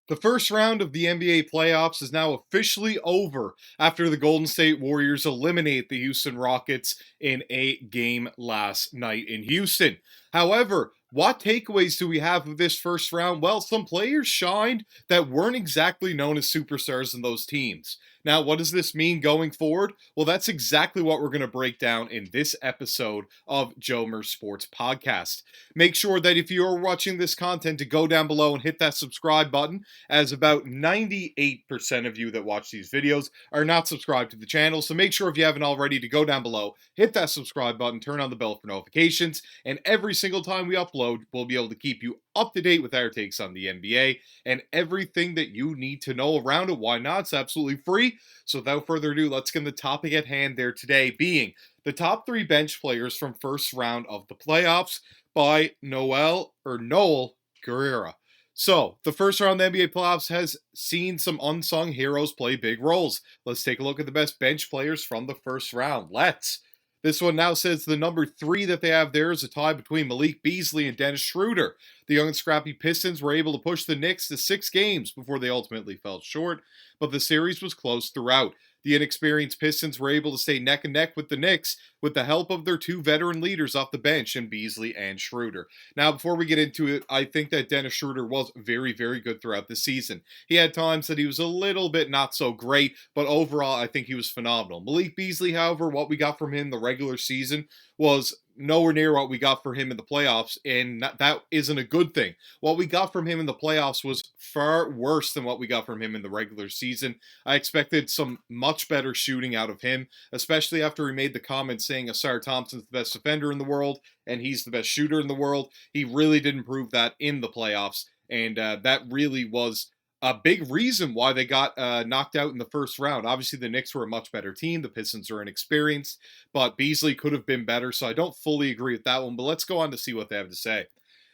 The first round of the NBA playoffs is now officially over after the Golden State Warriors eliminate the Houston Rockets in a game last night in Houston. However, what takeaways do we have of this first round? Well, some players shined that weren't exactly known as superstars in those teams. Now, what does this mean going forward? Well, that's exactly what we're going to break down in this episode of Jomer Sports Podcast. Make sure that if you're watching this content to go down below and hit that subscribe button, as about 98% of you that watch these videos are not subscribed to the channel. So make sure if you haven't already to go down below, hit that subscribe button, turn on the bell for notifications, and every single time we upload, we'll be able to keep you up to date with our takes on the NBA and everything that you need to know around it. Why not? It's absolutely free. So without further ado, let's get the topic at hand there today, being the top three bench players from first round of the playoffs by Noel Guerrera. So, the first round of the NBA playoffs has seen some unsung heroes play big roles. Let's take a look at the best bench players from the first round. Let's. This one now says the number three that they have there is a tie between Malik Beasley and Dennis Schroeder. The young and scrappy Pistons were able to push the Knicks to 6 games before they ultimately fell short, but the series was close throughout. The inexperienced Pistons were able to stay neck and neck with the Knicks with the help of their two veteran leaders off the bench in Beasley and Schroeder. Now, before we get into it, I think that Dennis Schroeder was very, very good throughout the season. He had times that he was a little bit not so great, but overall, I think he was phenomenal. Malik Beasley, however, what we got from him the regular season was nowhere near what we got for him in the playoffs, and that isn't a good thing. What we got from him in the playoffs was far worse than what we got from him in the regular season. I expected some much better shooting out of him, especially after he made the comment saying Asar Thompson's the best defender in the world and he's the best shooter in the world. He really didn't prove that in the playoffs, and that really was a big reason why they got knocked out in the first round. Obviously, the Knicks were a much better team. The Pistons are inexperienced, but Beasley could have been better, so I don't fully agree with that one. But let's go on to see what they have to say. It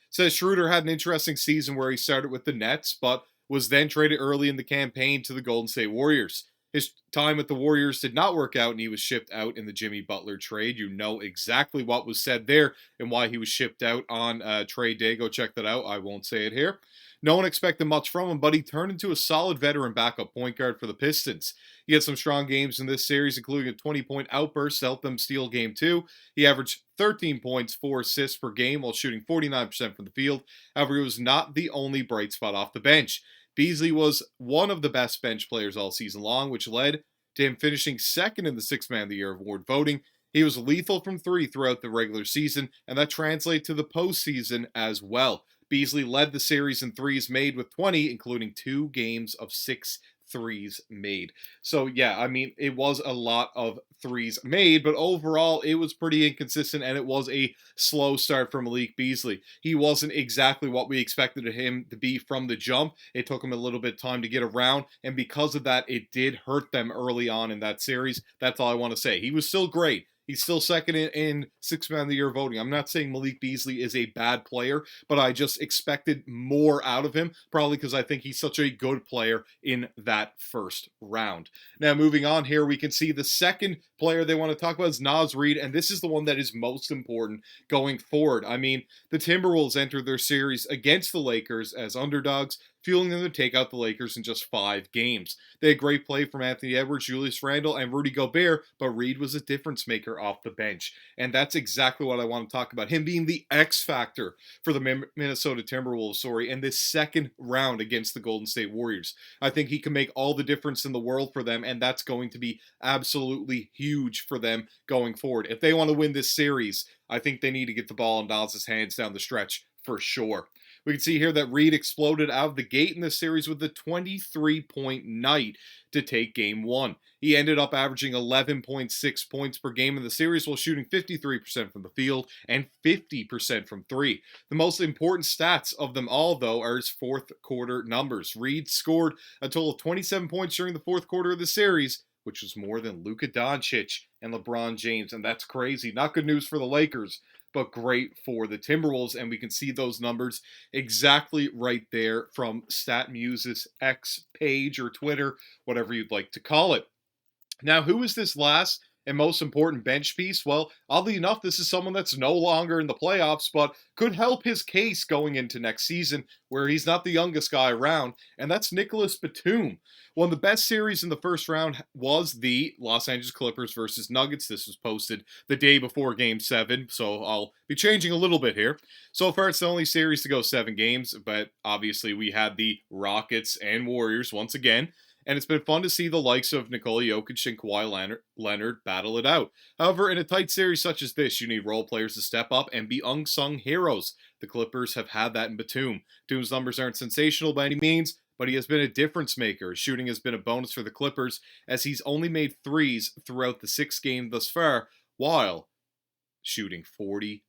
says Schroeder had an interesting season where he started with the Nets, but was then traded early in the campaign to the Golden State Warriors. His time with the Warriors did not work out, and he was shipped out in the Jimmy Butler trade. You know exactly what was said there and why he was shipped out on trade day. Go check that out. I won't say it here. No one expected much from him, but he turned into a solid veteran backup point guard for the Pistons. He had some strong games in this series, including a 20-point outburst to help them steal Game 2. He averaged 13 points, 4 assists per game while shooting 49% from the field. However, he was not the only bright spot off the bench. Beasley was one of the best bench players all season long, which led to him finishing second in the Sixth Man of the Year award voting. He was lethal from three throughout the regular season, and that translates to the postseason as well. Beasley led the series in threes made with 20, including 2 games of 6 threes made. So, yeah, I mean, it was a lot of threes made, but overall, it was pretty inconsistent, and it was a slow start for Malik Beasley. He wasn't exactly what we expected him to be from the jump. It took him a little bit of time to get around, and because of that, it did hurt them early on in that series. That's all I want to say. He was still great. He's still second in Sixth Man of the Year voting. I'm not saying Malik Beasley is a bad player, but I just expected more out of him, probably because I think he's such a good player in that first round. Now, moving on here, we can see the second player they want to talk about is Naz Reid, and this is the one that is most important going forward. I mean, the Timberwolves entered their series against the Lakers as underdogs, fueling them to take out the Lakers in just 5 games. They had great play from Anthony Edwards, Julius Randle, and Rudy Gobert, but Reid was a difference maker off the bench. And that's exactly what I want to talk about. Him being the X factor for the Minnesota Timberwolves, in this second round against the Golden State Warriors. I think he can make all the difference in the world for them, and that's going to be absolutely huge for them going forward. If they want to win this series, I think they need to get the ball in Naz's hands down the stretch for sure. We can see here that Reid exploded out of the gate in this series with a 23-point night to take Game 1. He ended up averaging 11.6 points per game in the series while shooting 53% from the field and 50% from 3. The most important stats of them all, though, are his fourth quarter numbers. Reid scored a total of 27 points during the fourth quarter of the series, which was more than Luka Doncic and LeBron James, and that's crazy. Not good news for the Lakers, but great for the Timberwolves, and we can see those numbers exactly right there from StatMuse's X page or Twitter, whatever you'd like to call it. Now, who is this last And most important bench piece, well, oddly enough, this is someone that's no longer in the playoffs, but could help his case going into next season, where he's not the youngest guy around, and that's Nicholas Batum. One of the best series in the first round was the Los Angeles Clippers versus Nuggets. This was posted the day before Game 7, so I'll be changing a little bit here. So far, it's the only series to go 7 games, but obviously we had the Rockets and Warriors once again. And it's been fun to see the likes of Nikola Jokic and Kawhi Leonard battle it out. However, in a tight series such as this, you need role players to step up and be unsung heroes. The Clippers have had that in Batum. Batum's numbers aren't sensational by any means, but he has been a difference maker. His shooting has been a bonus for the Clippers, as he's only made threes throughout the 6 games thus far, while shooting 40%.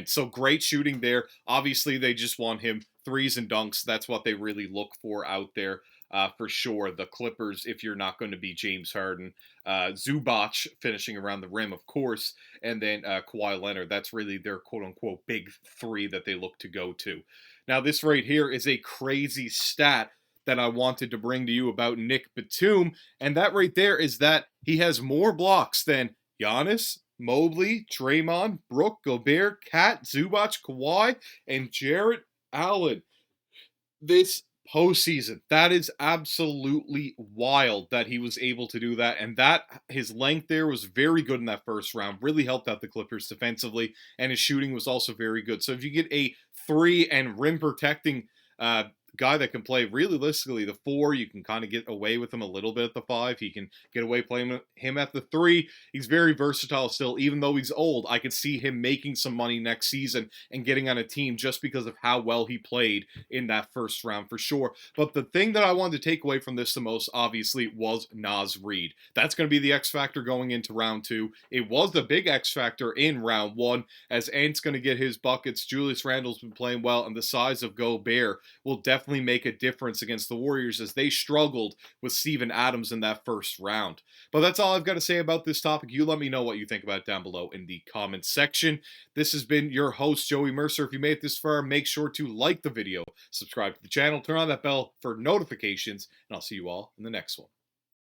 So great shooting there. Obviously, they just want him threes and dunks. That's what they really look for out there. For sure, the Clippers, if you're not going to be James Harden, Zubac finishing around the rim, of course, and then Kawhi Leonard. That's really their quote-unquote big 3 that they look to go to. Now, this right here is a crazy stat that I wanted to bring to you about Nick Batum, and that right there is that he has more blocks than Giannis, Mobley, Draymond, Brook, Gobert, Kat, Zubac, Kawhi, and Jarrett Allen this postseason. That is absolutely wild that he was able to do that, and that his length there was very good in that first round. Really helped out the Clippers defensively, and his shooting was also very good. So if you get a 3 and rim protecting guy that can play realistically the 4, you can kind of get away with him a little bit at the 5. He can get away playing him at the 3. He's very versatile still, even though he's old. I could see him making some money next season and getting on a team just because of how well he played in that first round for sure. But the thing that I wanted to take away from this the most, obviously, was Naz Reid. That's going to be the X factor going into round 2. It was the big X factor in round 1, as Ant's going to get his buckets. Julius Randle's been playing well, and the size of Gobert will definitely make a difference against the Warriors, as they struggled with Steven Adams in that first round. But that's all I've got to say about this topic. You let me know what you think about it down below in the comments section. This has been your host, Joey Mercer. If you made it this far, make sure to like the video, subscribe to the channel, turn on that bell for notifications, and I'll see you all in the next one.